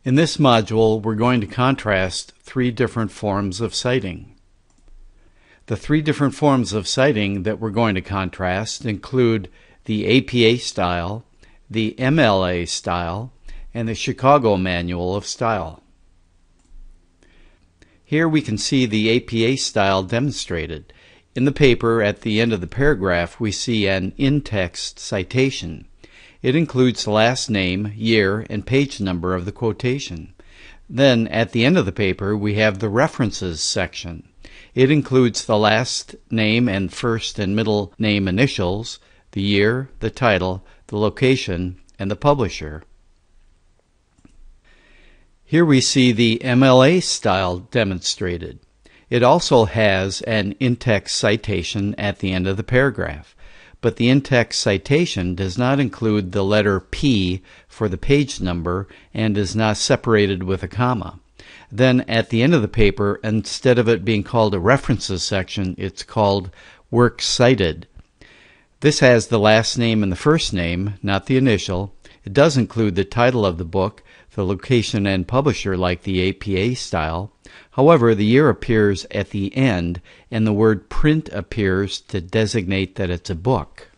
In this module, we're going to contrast three different forms of citing. The three different forms of citing that we're going to contrast include the APA style, the MLA style, and the Chicago Manual of Style. Here we can see the APA style demonstrated. In the paper, at the end of the paragraph, we see an in-text citation. It includes the last name, year, and page number of the quotation. Then, at the end of the paper, we have the references section. It includes the last name and first and middle name initials, the year, the title, the location, and the publisher. Here we see the MLA style demonstrated. It also has an in-text citation at the end of the paragraph, but the in-text citation does not include the letter P for the page number and is not separated with a comma. Then at the end of the paper, instead of it being called a references section, it's called Works Cited. This has the last name and the first name, not the initial. It does include the title of the book, the location and publisher like the APA style. However, the year appears at the end and the word print appears to designate that it's a book.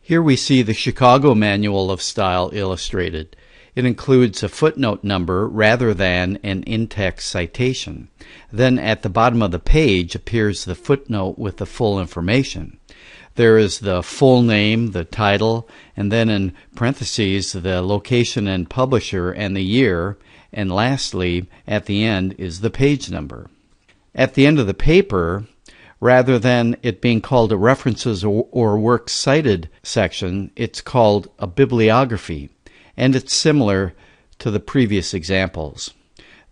Here we see the Chicago Manual of Style illustrated. It includes a footnote number rather than an in-text citation. Then at the bottom of the page appears the footnote with the full information. There is the full name, the title, and then in parentheses the location and publisher and the year, and lastly, at the end, is the page number. At the end of the paper, rather than it being called a references or works cited section, it's called a bibliography, and it's similar to the previous examples.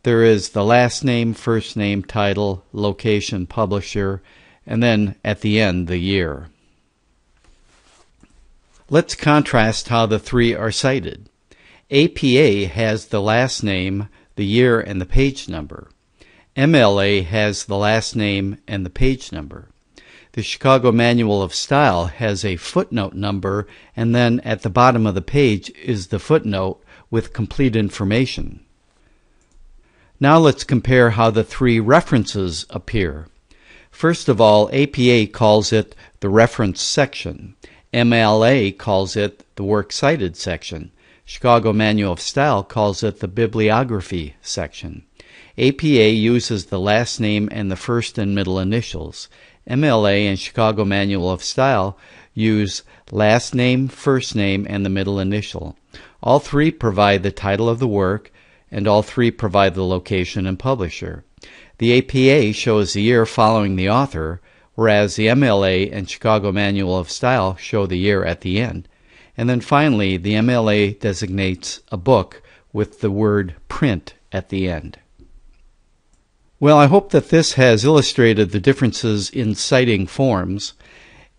There is the last name, first name, title, location, publisher, and then at the end, the year. Let's contrast how the three are cited. APA has the last name, the year, and the page number. MLA has the last name and the page number. The Chicago Manual of Style has a footnote number, and then at the bottom of the page is the footnote with complete information. Now let's compare how the three references appear. First of all, APA calls it the reference section. MLA calls it the works cited section. Chicago Manual of Style calls it the bibliography section. APA uses the last name and the first and middle initials. MLA and Chicago Manual of Style use last name, first name, and the middle initial. All three provide the title of the work, and all three provide the location and publisher. The APA shows the year following the author, whereas the MLA and Chicago Manual of Style show the year at the end. And then finally, the MLA designates a book with the word print at the end. Well, I hope that this has illustrated the differences in citing forms.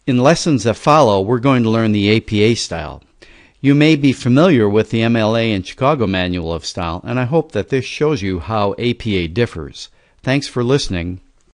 In lessons that follow, we're going to learn the APA style. You may be familiar with the MLA and Chicago Manual of Style, and I hope that this shows you how APA differs. Thanks for listening.